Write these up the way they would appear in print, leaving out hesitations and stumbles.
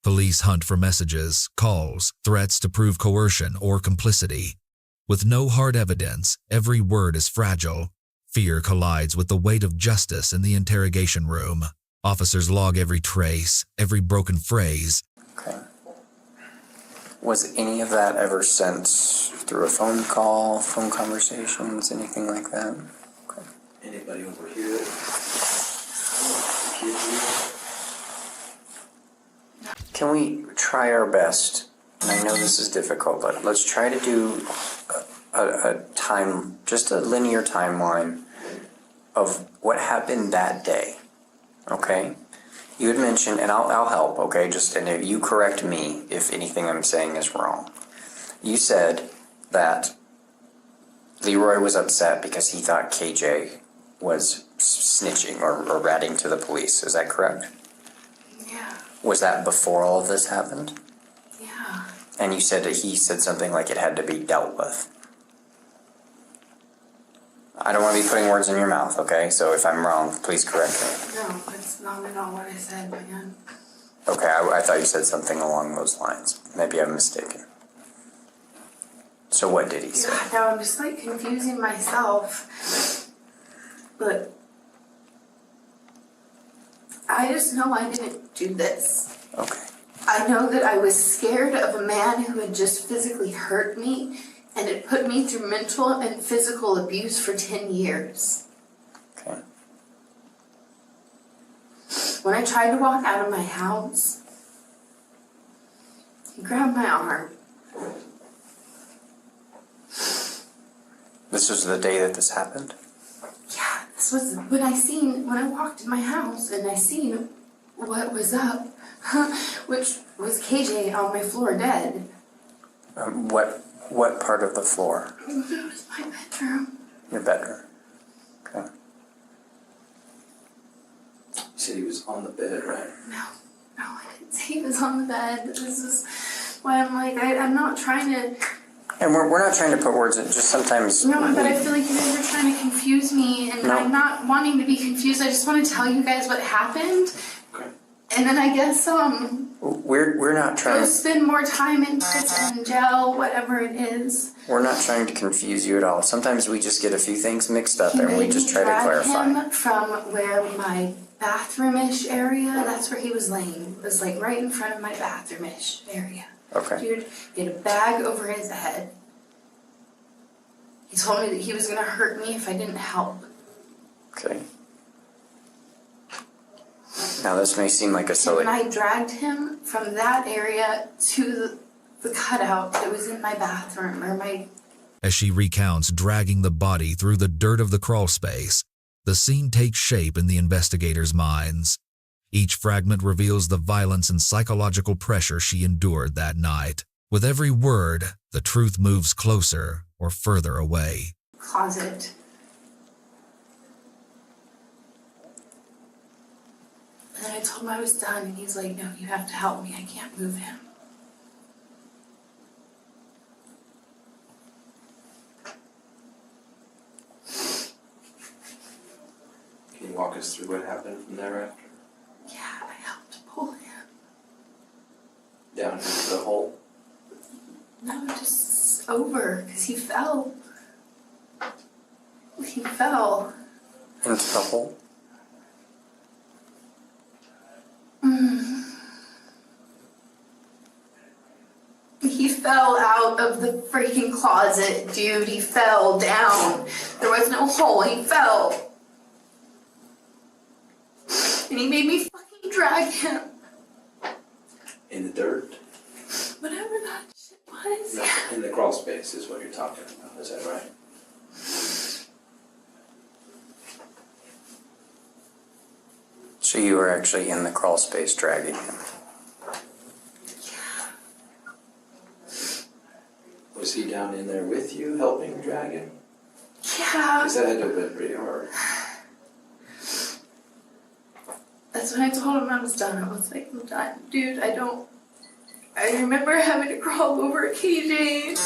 Police hunt for messages, calls, threats to prove coercion or complicity. With no hard evidence, every word is fragile. Fear collides with the weight of justice in the interrogation room. Officers log every trace, every broken phrase. Okay. Was any of that ever sent through a phone call, phone conversations, anything like that? Okay. Anybody over here? Can we try our best? And I know this is difficult, but let's try to do a time, just a linear timeline of what happened that day. Okay? You had mentioned, and I'll help, okay? And you correct me if anything I'm saying is wrong. You said that Leroy was upset because he thought KJ was snitching or ratting to the police. Is that correct? Yeah. Was that before all of this happened? Yeah. And you said that he said something like it had to be dealt with. I don't want to be putting words in your mouth, okay? So if I'm wrong, please correct me. No, that's not at all what I said, man. Okay, I thought you said something along those lines. Maybe I'm mistaken. So what did he say? God, now I'm just like confusing myself. But I just know I didn't do this. Okay. I know that I was scared of a man who had just physically hurt me and it put me through mental and physical abuse for 10 years. Okay. When I tried to walk out of my house, he grabbed my arm. This was the day that this happened? Yeah, this was when I walked in my house and I seen what was up, which was KJ on my floor dead. What part of the floor? It was my bedroom. Your bedroom. Okay. You said he was on the bed, right? No, I didn't say he was on the bed. This is why I'm like, I'm not trying to... And we're not trying to put words in, just sometimes... No, but I feel like you guys are trying to confuse me, and No. I'm not wanting to be confused. I just want to tell you guys what happened. Okay. And then I guess, We're not trying... go spend more time in prison, jail, whatever it is. We're not trying to confuse you at all. Sometimes we just get a few things mixed up and we just try to clarify. Him from where my bathroom-ish area, that's where he was laying. It was like right in front of my bathroom-ish area. Okay. Dude, he had a bag over his head. He told me that he was going to hurt me if I didn't help. Okay. Now this may seem like a silly... And I dragged him from that area to the cutout that was in my bathroom, or my... As she recounts dragging the body through the dirt of the crawl space, the scene takes shape in the investigators' minds. Each fragment reveals the violence and psychological pressure she endured that night. With every word, the truth moves closer or further away. Closet. And then I told him I was done, and he's like, no, you have to help me. I can't move him. Can you walk us through what happened from thereafter? Yeah, I helped pull him. Down into the hole? No, just over, because he fell. He fell. Into the hole? He fell out of the freaking closet, dude. He fell down. There was no hole. He fell. And he made me fucking drag him. In the dirt? Whatever that shit was. No, in the crawl space is what you're talking about. Is that right? So you were actually in the crawl space dragging him? Was he down in there with you, helping drag him? Yeah. Because that had to have been pretty hard. That's when I told him I was done. I was like, I'm done. Dude, I remember having to crawl over KJ.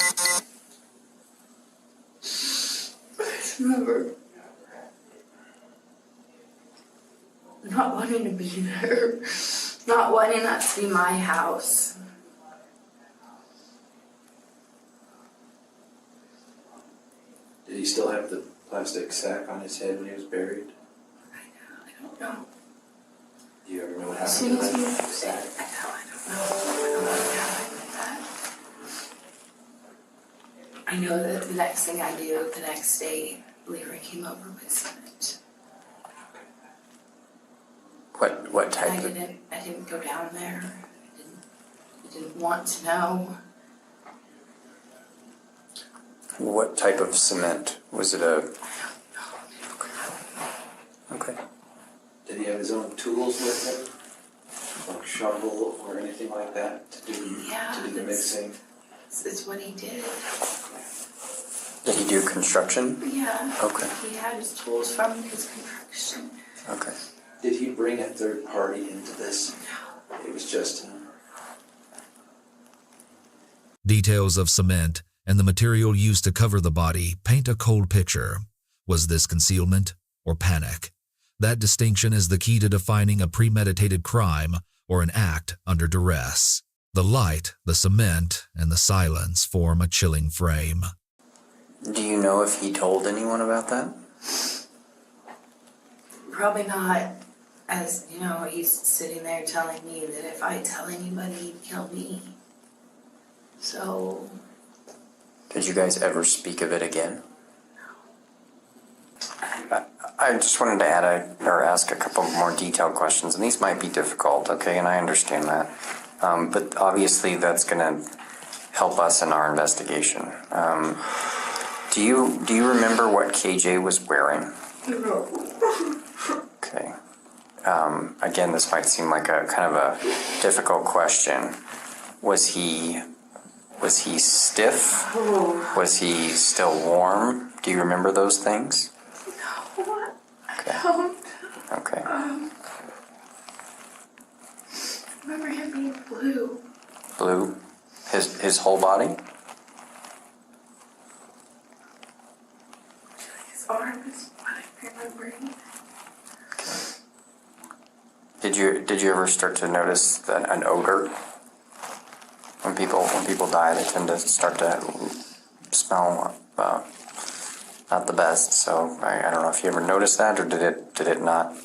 I just remember not wanting to be there. not wanting that to be my house. Did he still have the plastic sack on his head when he was buried? I don't know. Do you ever know what As happened soon to as that you said sack? it, I don't know what happened with that. I know that the next thing I do, the next day, Leroy came over with cement. What And type of... I didn't go down there. I didn't want to know. What type of cement? Was it a... Okay. Did he have his own tools with him? Like shovel or anything like that to do the mixing? It's what he did. Did he do construction? Yeah. Okay. He had his tools from his construction. Okay. Did he bring a third party into this? It was just him. Details of cement and the material used to cover the body paint a cold picture. Was this concealment or panic? That distinction is the key to defining a premeditated crime or an act under duress. The light, the cement, and the silence form a chilling frame. Do you know if he told anyone about that? Probably not. As, you know, he's sitting there telling me that if I tell anybody, he'd kill me. So... Did you guys ever speak of it again? I just wanted to ask a couple more detailed questions, and these might be difficult, okay, and I understand that. But obviously that's going to help us in our investigation. Do you remember what KJ was wearing? No. Okay. Again, this might seem like a kind of a difficult question. Was he stiff? Oh. Was he still warm? Do you remember those things? No. Okay. I don't. Okay. I remember him being blue. Blue? His whole body? His arm is what I'm remembering. Did you ever start to notice an odor? When people die, they tend to start to smell not the best. So I don't know if you ever noticed that, or did it not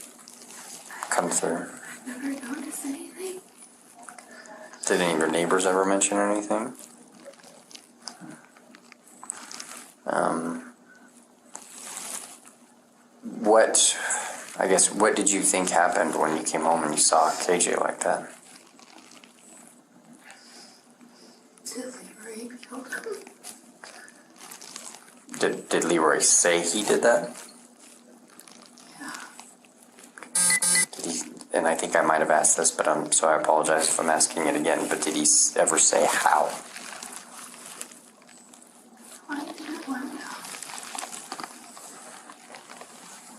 come through? I never noticed anything. Did any of your neighbors ever mention anything? What did you think happened when you came home and you saw KJ like that? Did Leroy kill him? Did Leroy say he did that? Yeah. Did he? And I think I might have asked this, but so I apologize if I'm asking it again. But did he ever say how? I didn't want to know.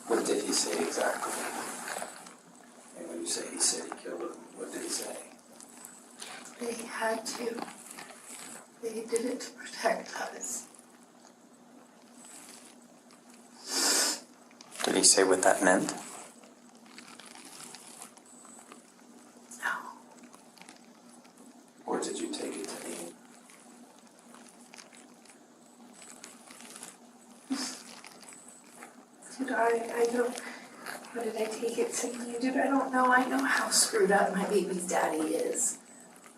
What did he say exactly? And when you say he said he killed him, what did he say? They had to. They did it to protect us. Did he say what that meant? No. Or did you take it to mean? Dude, I don't. What did I take it to mean? Dude, I don't know. I know how screwed up my baby's daddy is.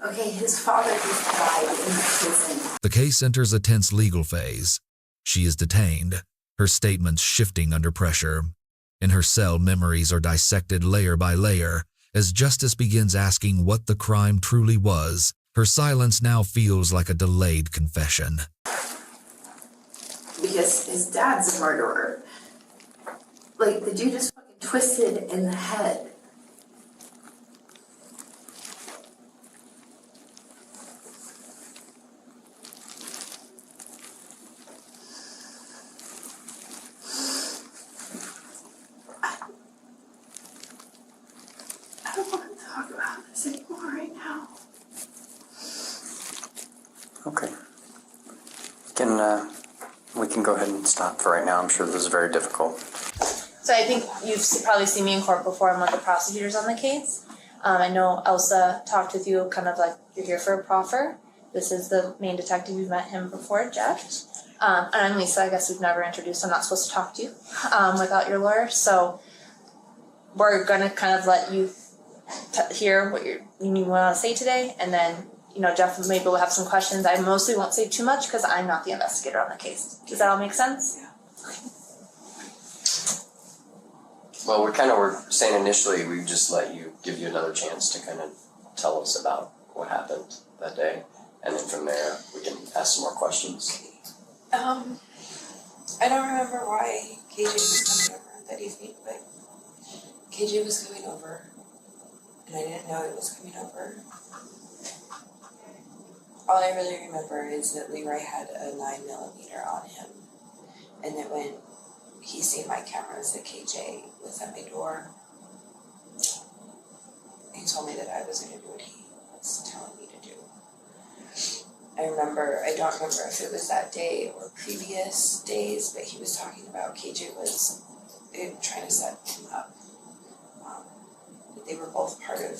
Okay, his father just died in prison. The case enters a tense legal phase. She is detained, her statements shifting under pressure. In her cell, memories are dissected layer by layer as justice begins asking what the crime truly was. Her silence now feels like a delayed confession. Because his dad's a murderer. Like, the dude is fucking twisted in the head. I don't want to talk about this anymore right now. Okay. We can go ahead and stop for right now. I'm sure this is very difficult. So I think you've probably seen me in court before. I'm one of the prosecutors on the case. I know Elsa talked with you kind of like you're here for a proffer. This is the main detective. You've met him before, Jeff. And I'm Lisa. I guess we've never introduced. I'm not supposed to talk to you without your lawyer. So we're going to kind of let you hear what you want to say today. And then, Jeff maybe will have some questions. I mostly won't say too much because I'm not the investigator on the case. Does that all make sense? Yeah. Well, we're saying initially we just give you another chance to kind of tell us about what happened that day. And then from there, we can ask some more questions. I don't remember why KJ was coming over that evening, but KJ was coming over, and I didn't know he was coming over. All I really remember is that Leroy had a 9mm on him, and that when he seen my cameras that KJ was at my door, he told me that I was going to do what he was telling me to do. I don't remember if it was that day or previous days, but he was talking about KJ was trying to set him up. They were both part of,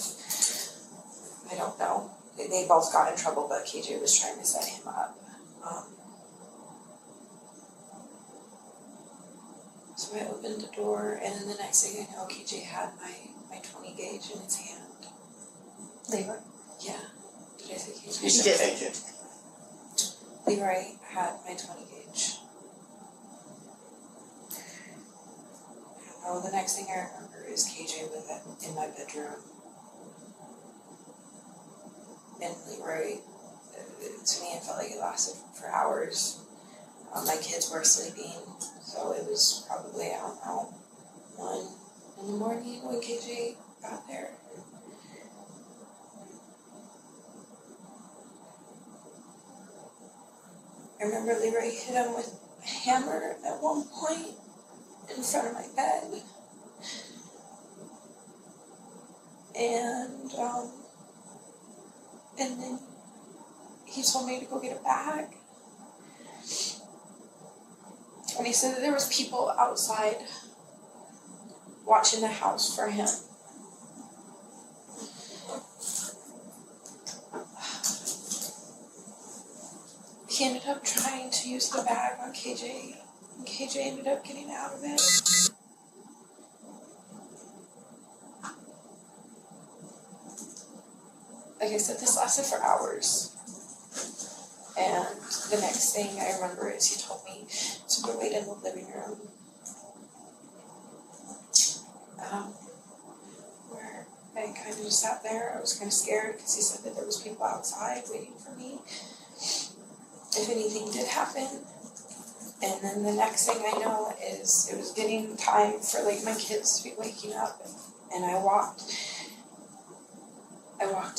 I don't know, they both got in trouble, but KJ was trying to set him up. So I opened the door, and then the next thing I know, KJ had my 20 gauge in his hand. Leroy? Yeah. Did I say KJ? You said KJ. Leroy had my 20 gauge. I don't know, the next thing I remember is KJ was in my bedroom. And Leroy, to me it felt like it lasted for hours. My kids were sleeping, so it was probably, I don't know, 1 in the morning when KJ got there. I remember Leroy hit him with a hammer at one point in front of my bed. And then he told me to go get a bag. And he said that there was people outside watching the house for him. He ended up trying to use the bag on KJ, and KJ ended up getting out of it. Like I said, this lasted for hours. And the next thing I remember is he told me to go wait in the living room. Where I kind of just sat there. I was kind of scared because he said that there was people outside waiting for me if anything did happen. And then the next thing I know is it was getting time for like my kids to be waking up, and I walked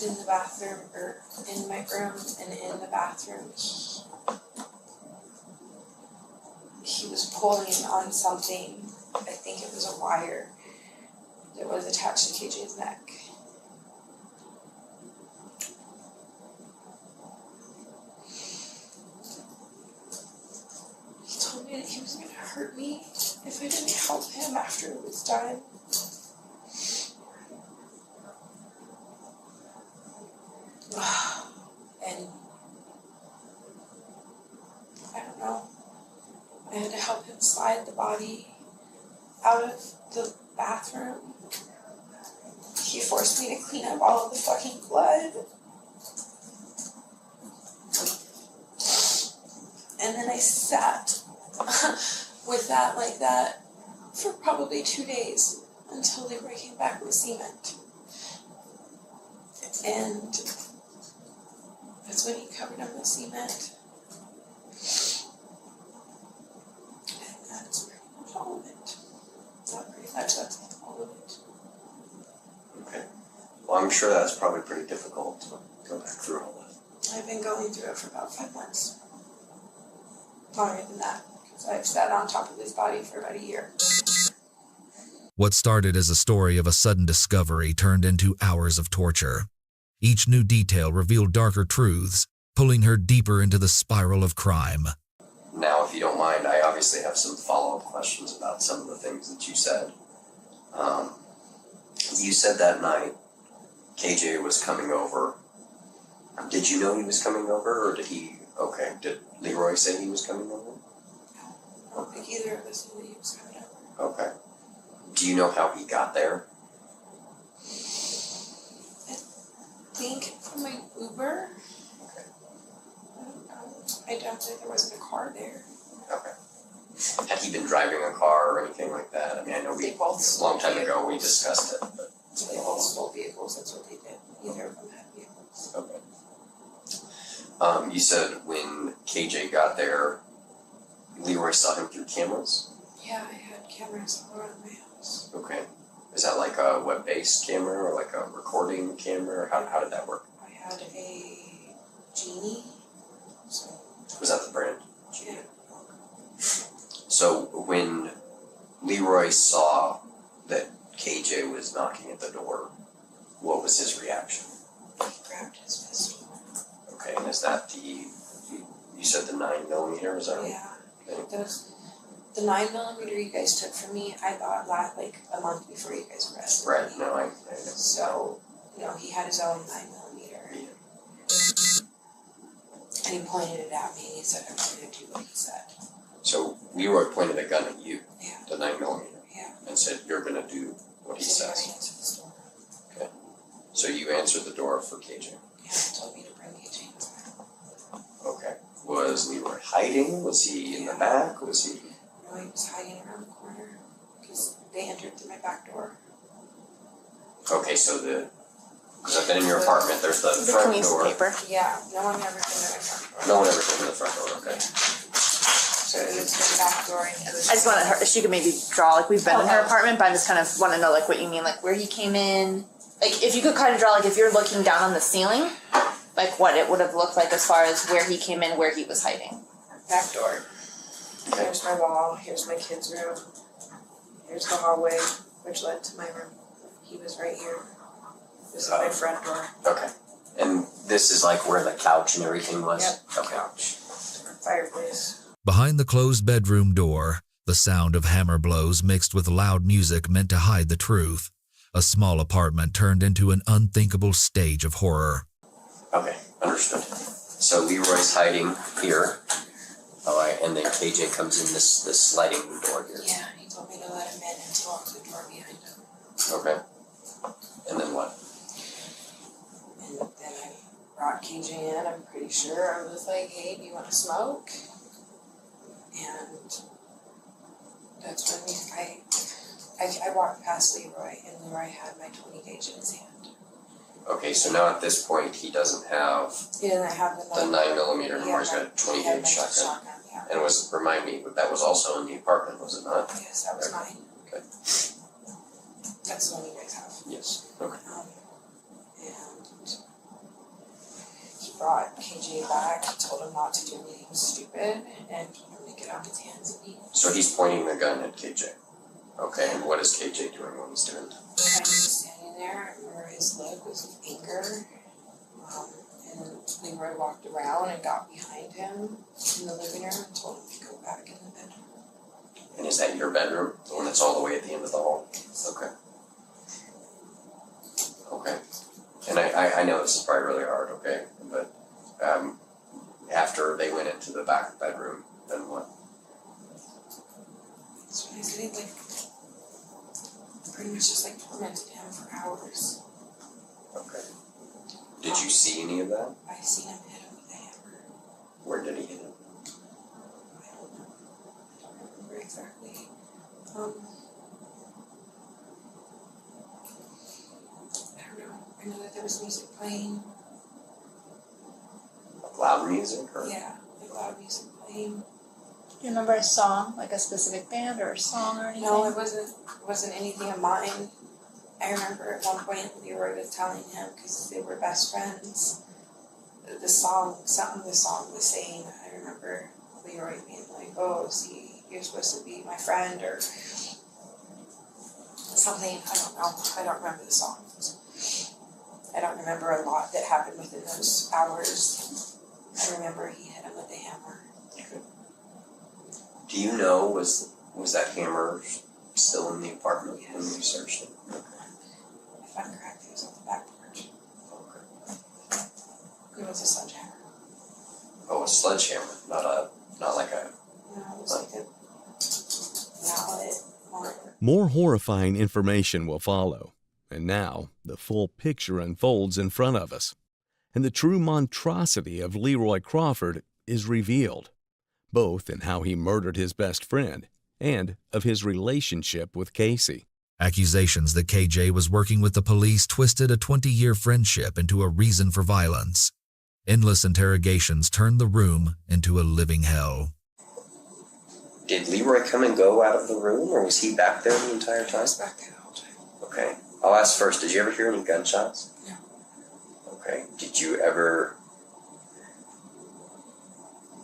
in the bathroom, or in my room, and in the bathroom he was pulling on something. I think it was a wire that was attached to KJ's neck. He told me that he was going to hurt me if I didn't help him after it was done. And I don't know. I had to help him slide the body out of the bathroom. He forced me to clean up all of the fucking blood. And then I sat with that like that for probably 2 days until they were came back with cement. And that's when he covered him with cement. And that's pretty much all of it. Not pretty much, that's all of it. Okay. Well, I'm sure that's probably pretty difficult to go back through all that. I've been going through it for about 5 months. Longer than that, because I've sat on top of his body for about a year. What started as a story of a sudden discovery turned into hours of torture. Each new detail revealed darker truths, pulling her deeper into the spiral of crime. Now, if you don't mind, I obviously have some follow-up questions about some of the things that you said. You said that night KJ was coming over, did you know he was coming over, or did he, okay, did Leroy say he was coming over? I don't think either of us knew he was coming over. Okay. Do you know how he got there? I think from my Uber. Okay. I don't know. I don't think there wasn't a car there. Okay. Had he been driving a car or anything like that? I mean, I know They both a long time ago we discussed it, but. They both stole vehicles, that's what they did. Either of them had vehicles. Okay. You said when KJ got there, Leroy saw him through cameras? Yeah, I had cameras all around my house. Okay. Is that like a web-based camera or like a recording camera? Or how did that work? I had a Genie. So, Was that the brand? yeah. So when Leroy saw that KJ was knocking at the door, what was his reaction? He grabbed his pistol. Okay, and is that you said the 9mm, is that right? Yeah. Okay. The 9mm you guys took from me, I bought that like a month before you guys arrested Right, me. no, I know. So, he had his own 9mm. Yeah. And he pointed it at me and he said, I'm going to do what he said. So Leroy pointed a gun at you, Yeah. the 9mm, Yeah. and said, you're gonna do what he So says. I answered this door. Okay. So you answered the door for KJ. Yeah, he told me to bring KJ inside. Okay. Was Leroy hiding? Was he in the back? Was he? No, he was hiding around the corner because they entered through my back door. Okay, so because I've been in your apartment, there's the The front piece door. of paper. Yeah, no one ever came to my front door. No one ever came to the front door, okay. So it was the back door and it was I just wanted her, she could maybe draw, like, we've been in her Okay. apartment, but I just kind of want to know, like, what you mean, like, where he came in. Like, if you could kind of draw, like, if you're looking down on the ceiling, like, what it would have looked like as far as where he came in, where he was hiding. back door. Okay. Here's my wall, here's my kid's room, here's the hallway, which led to my room. He was right here. This is my front door. Okay. And this is like where the couch and everything was? Yep. Okay. Couch. Fireplace. Behind the closed bedroom door, the sound of hammer blows mixed with loud music meant to hide the truth. A small apartment turned into an unthinkable stage of horror. Okay, understood. So Leroy's hiding here. Alright, and then KJ comes in this sliding door here. Yeah, he told me to let him in and to lock the door behind him. Okay. And then what? And then I brought KJ in, I'm pretty sure. I was like, hey, do you want to smoke? And that's when I walked past Leroy, and Leroy had my 20 gauge in his hand. Okay, so now at this point he doesn't have He didn't have the the 9mm anymore, he's got a 20 he had gauge my shotgun. Yeah. And remind me, but that was also in the apartment, was it not? Yes, that was mine. Okay. That's the one you guys have. Yes. Okay. And he brought KJ back, told him not to do anything stupid, and told him to get on his hands and knees. So he's pointing the gun at KJ. Okay, and what is KJ doing when he's doing that? Kind of standing there, I remember his look was of anger. And Leroy walked around and got behind him in the living room and told him to go back in the bedroom. And is that your bedroom? The one that's all the way at the end of the hall? Okay. Okay. And I know this is probably really hard, okay? But after they went into the back bedroom, then what? So I said he pretty much just tormented him for hours. Okay. Did you see any of that? I seen him hit him with a hammer. Where did he hit him? I don't know. I don't remember exactly. I don't know. I know that there was music playing. Loud music or? Yeah, like loud music playing. Do you remember a song, like a specific band or a song or anything? No, it wasn't anything of mine. I remember at one point Leroy was telling him, because they were best friends, something the song was saying. I remember Leroy being like, oh, see, you're supposed to be my friend, or something. I don't know. I don't remember the song. I don't remember a lot that happened within those hours. I remember he hit him with a hammer. Do you know, was that hammer still in the apartment when you searched it? If I'm correct, it was on the back porch. It was a sledgehammer. Oh, a sledgehammer, not like a. No, it was like a mallet or. More horrifying information will follow, and now the full picture unfolds in front of us, and the true monstrosity of Leroy Crawford is revealed, both in how he murdered his best friend and of his relationship with Casey. Accusations that KJ was working with the police twisted a 20-year friendship into a reason for violence. Endless interrogations turned the room into a living hell. Did Leroy come and go out of the room, or was he back there the entire I time? was back there the whole time. Okay. I'll ask first, did you ever hear any gunshots? No. Okay. Did you ever...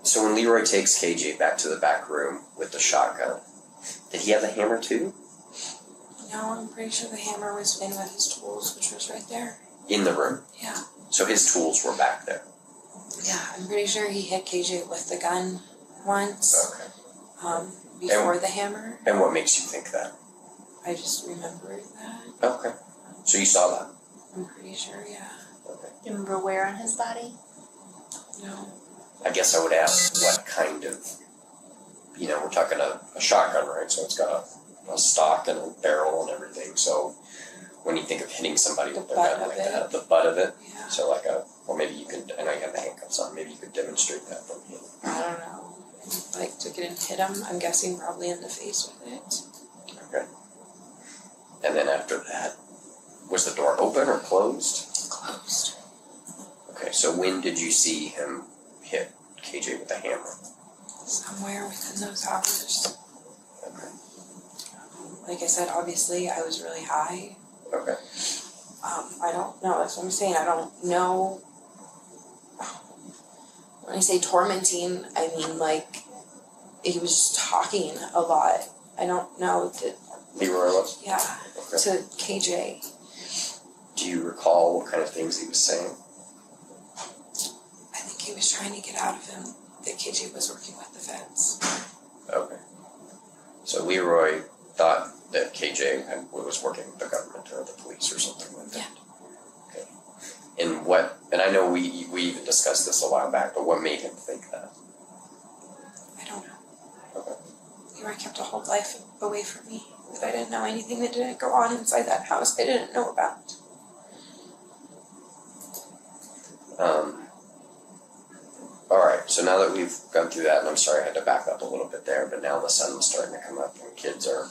So when Leroy takes KJ back to the back room with the shotgun, did he have the hammer too? No, I'm pretty sure the hammer was in with his tools, which was right there. In the room? Yeah. So his tools were back there? Yeah, I'm pretty sure he hit KJ with the gun once. Okay. Before the hammer. And what makes you think that? I just remember that. Okay. So you saw that? I'm pretty sure, yeah. Okay. Do you remember where on his body? No. I guess I would ask what kind of, we're talking a shotgun, right? So it's got a stock and a barrel and everything. So when you think of hitting somebody with a gun like that, the butt of it, Yeah. so or maybe you could, I know you have the handcuffs on, maybe you could demonstrate that from him. I don't know. Took it and hit him. I'm guessing probably in the face with it. Okay. And then after that, was the door open or closed? Closed. Okay, so when did you see him hit KJ with a hammer? Somewhere within those hours. Okay. Like I said, obviously I was really high. Okay. I don't know. That's what I'm saying. I don't know. When I say tormenting, I mean he was just talking a lot. I don't know that. Leroy was? Yeah. Okay. To KJ. Do you recall what kind of things he was saying? I think he was trying to get out of him that KJ was working with the feds. Okay. So Leroy thought that KJ was working with the government or the police or something like that. Yeah. Okay. And I know we even discussed this a while back, but what made him think that? I don't know. Okay. Leroy kept a whole life away from me. That I didn't know anything that didn't go on inside that house I didn't know about. Alright, so now that we've gone through that, and I'm sorry I had to back up a little bit there, but now the sun is starting to come up and kids are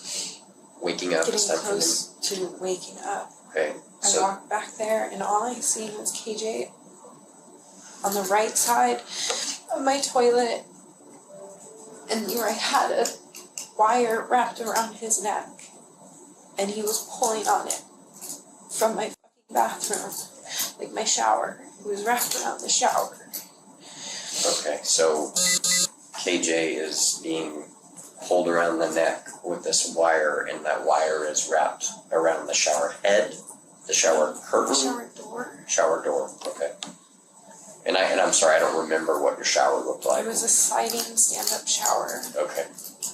waking up. Getting It's time close to waking up. Okay, I so walked back there and all I seen was KJ on the right side of my toilet, and Leroy had a wire wrapped around his neck and he was pulling on it from my fucking bathroom, like my shower. It was wrapped around the shower. okay, so KJ is being pulled around the neck with this wire, and that wire is wrapped around the shower head, the shower curtain, Shower door. shower door. Okay. And I'm sorry, I don't remember what your shower looked like. It was a sliding stand-up shower. Okay,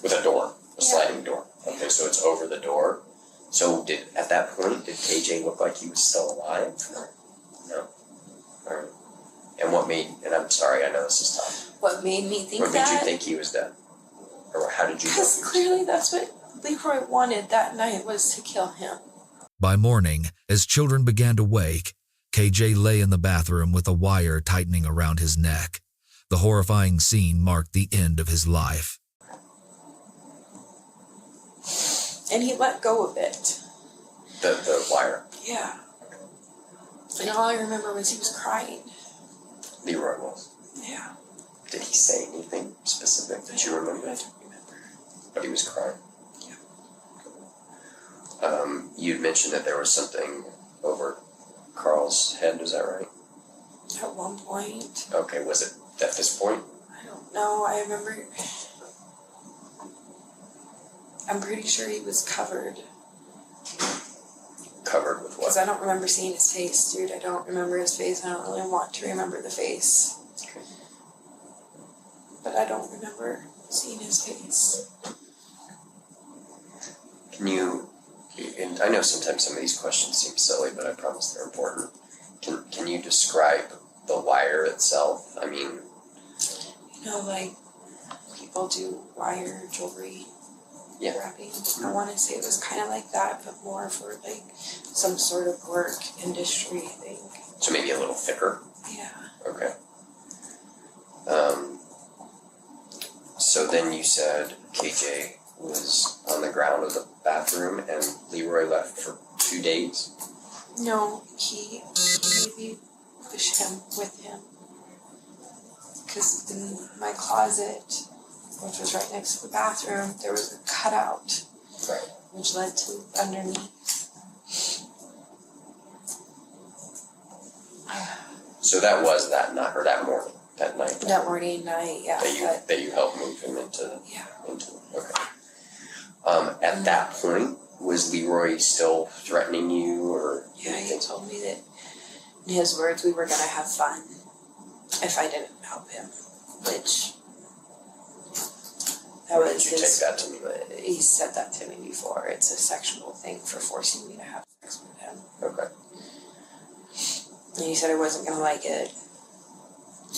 with a door, a sliding door. Okay, so it's over the door. So at that point, did KJ look like he was still alive? No. All right. And I'm sorry, I know this is tough. What made me think What that? made you think he was dead? Or how did you know? Because clearly that's what Leroy wanted that night, was to kill him. By morning, as children began to wake, KJ lay in the bathroom with a wire tightening around his neck. The horrifying scene marked the end of his life. And he let go of it. The wire. Yeah. And all I remember was he was crying. Leroy was. Yeah. Did he say anything specific that you remember? I don't remember. But he was crying. Yeah. You'd mentioned that there was something over Carl's head, is that right? At one point. Okay, was it at this point? I don't know. I remember. I'm pretty sure he was covered. Covered with Because what? I don't remember seeing his face, dude. I don't remember his face. I don't really want to remember the face. Okay. But I don't remember seeing his face. Can you, and I know sometimes some of these questions seem silly, but I promise they're important. Can you describe the wire itself? I mean, You know, like people do wire jewelry Yeah. wrapping. I want to say it was kind of like that, but more for like some sort of work industry thing. so maybe a little thicker. Yeah. Okay. So then you said KJ was on the ground of the bathroom and Leroy left for 2 days? No, he made me push him with him. Because in my closet, which was right next to the bathroom, there was a cutout, Right. which led to underneath. So that was that night, or that morning, that night? That morning, night, yeah. That you helped move him into? Yeah. Okay. At that point, was Leroy still threatening you, or? Yeah, he told me that, in his words, we were gonna have fun if I didn't help him, which that Or did was you his. take that to me? He said that to me before. It's a sexual thing for forcing me to have sex with him. Okay. And he said I wasn't gonna like it.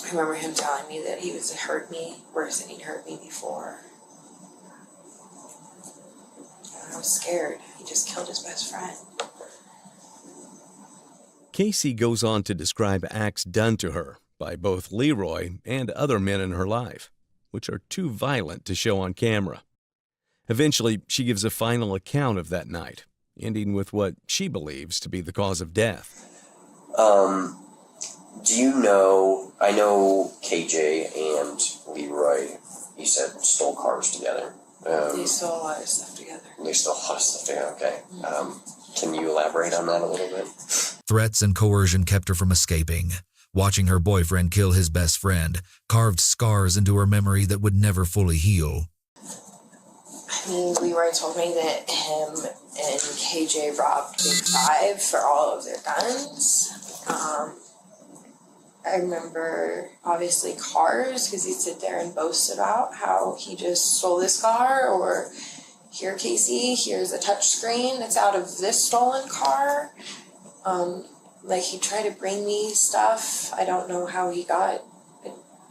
I remember him telling me that he was to hurt me worse than he'd hurt me before. And I was scared. He just killed his best friend. Casey goes on to describe acts done to her by both Leroy and other men in her life, which are too violent to show on camera. Eventually, she gives a final account of that night, ending with what she believes to be the cause of death. Do you know, I know KJ and Leroy, you said, stole cars together. They stole a lot of stuff together. They stole a lot of stuff together, okay. Can you elaborate on that a little bit? Threats and coercion kept her from escaping. Watching her boyfriend kill his best friend carved scars into her memory that would never fully heal. I mean, Leroy told me that him and KJ robbed Big Five for all of their guns. I remember, obviously, cars, because he'd sit there and boast about how he just stole this car, or here, Casey, here's a touch screen that's out of this stolen car. Like, he tried to bring me stuff. I don't know how he got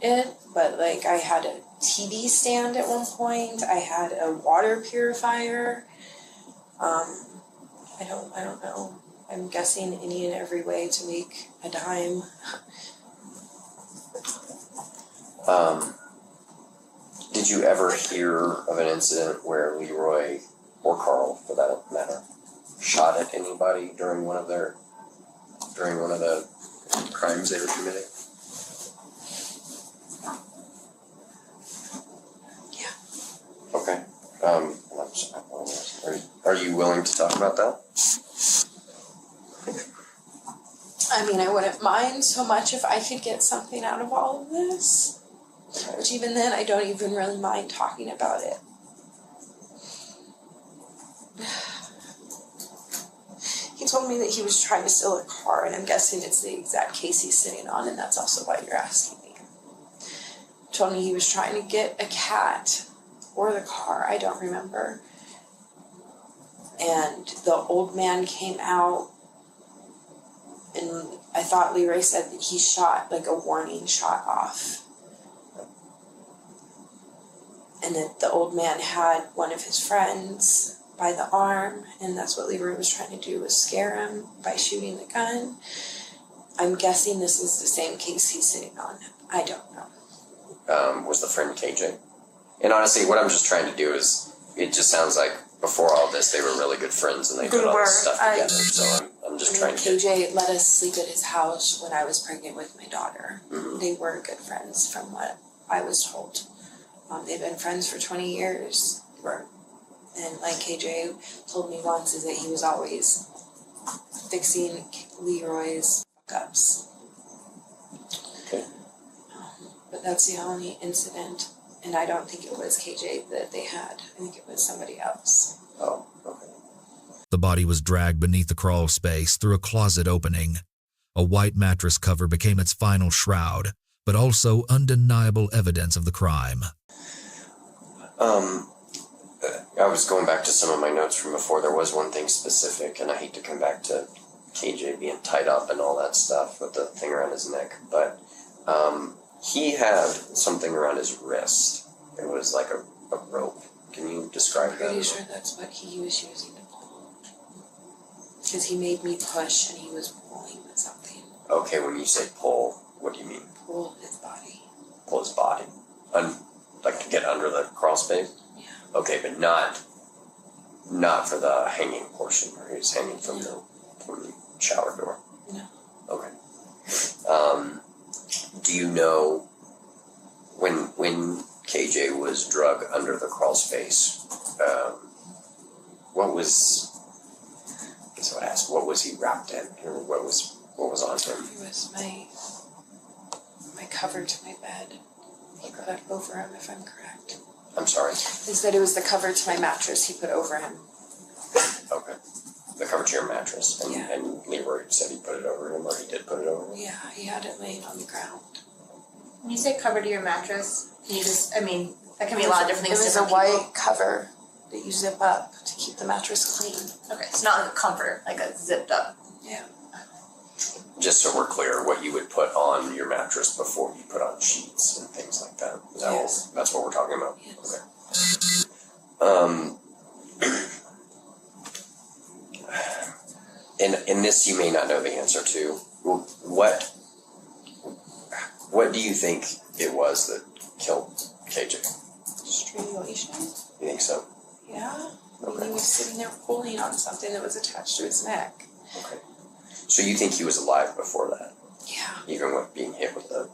it, but, like, I had a TV stand at one point. I had a water purifier. I don't know. I'm guessing any and every way to make a dime. Did you ever hear of an incident where Leroy, or Carl for that matter, shot at anybody during one of the crimes they were committing? Yeah. Okay. Are you willing to talk about that? I mean, I wouldn't mind so much if I could get something out of all of this. Which even then, I don't even really mind talking about it. He told me that he was trying to steal a car, and I'm guessing it's the exact case he's sitting on, and that's also why you're asking me. He told me he was trying to get a cat, or the car, I don't remember. And the old man came out, and I thought Leroy said that he shot like a warning shot off. And that the old man had one of his friends by the arm, and that's what Leroy was trying to do, was scare him by shooting the gun. I'm guessing this is the same case he's sitting on. I don't know. Was the friend KJ? And honestly, what I'm just trying to do is, it just sounds like before all this, they were really good friends and they did all this stuff together. So I'm just trying to KJ let us sleep at his house when I was pregnant with my daughter. Mm-hmm. They were good friends from what I was told. They've been friends for 20 years. Right. And like KJ told me once, is that he was always fixing Leroy's fuck-ups. Okay. But that's the only incident, and I don't think it was KJ that they had. I think it was somebody else. Oh, okay. The body was dragged beneath the crawl space through a closet opening. A white mattress cover became its final shroud, but also undeniable evidence of the crime. I was going back to some of my notes from before. There was one thing specific, and I hate to come back to KJ being tied up and all that stuff with the thing around his neck, but he had something around his wrist. It was like a rope. Can you describe that? Pretty sure that's what he was using to pull. Because he made me push and he was pulling with something. Okay, when you say pull, what do you mean? Pull his body. Pull his body? Like to get under the crawl space? Yeah. Okay, but not for the hanging portion where he was hanging from the shower door? No. Okay. Do you know when KJ was drug under the crawl space, what was he wrapped in, or what was on him? It was my cover to my bed. He put it over him, if I'm correct. I'm sorry? They said it was the cover to my mattress he put over him. Okay. The cover to your mattress. And, Yeah. and Leroy said he put it over him, or he did put it over him? Yeah, he had it laying on the ground. When you say cover to your mattress, can you just, I mean, that can be a lot of different things. It was a different people. white cover that you zip up to keep the mattress clean. Okay, it's not like a comforter, like a zipped up. Yeah. Just so we're clear, what you would put on your mattress before you put on sheets and things like that. Is that Yes. that's what we're talking about? Yes. Okay. In this you may not know the answer to. What do you think it was that killed KJ? Strangulation. You think so? Yeah. Okay. He was sitting there pulling on something that was attached to his neck. Okay. So you think he was alive before that? Yeah. Even with being hit with the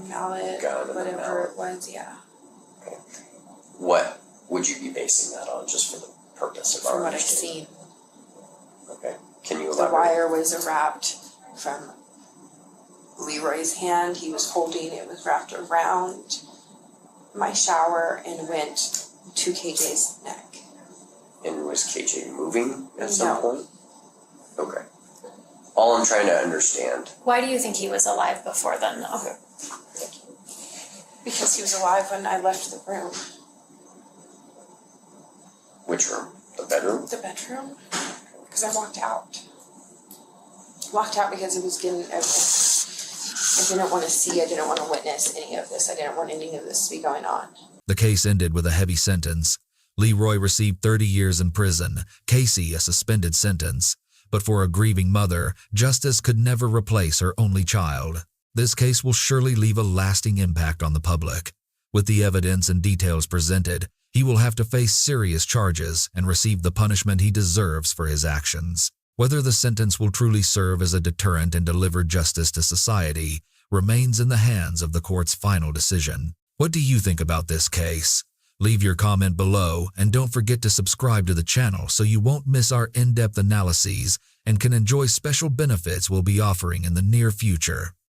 Mallet, gun and whatever the mallet. it was, yeah. Okay. What would you be basing that on, just for the purpose of our From what I've understanding? seen. Okay. Can you The elaborate? wire was wrapped from Leroy's hand. He was holding it, was wrapped around my shower and went to KJ's neck. And was KJ moving at some No. point? Okay. All I'm trying to understand. Why do you think he was alive before then, though? Okay. Because he was alive when I left the room. Which room? The bedroom? The bedroom? Because I walked out. Walked out because it was getting... I didn't want to see, I didn't want to witness any of this. I didn't want any of this to be going on. The case ended with a heavy sentence. Leroy received 30 years in prison, Casey a suspended sentence. But for a grieving mother, justice could never replace her only child. This case will surely leave a lasting impact on the public. With the evidence and details presented, he will have to face serious charges and receive the punishment he deserves for his actions. Whether the sentence will truly serve as a deterrent and deliver justice to society remains in the hands of the court's final decision. What do you think about this case? Leave your comment below and don't forget to subscribe to the channel so you won't miss our in-depth analyses and can enjoy special benefits we'll be offering in the near future.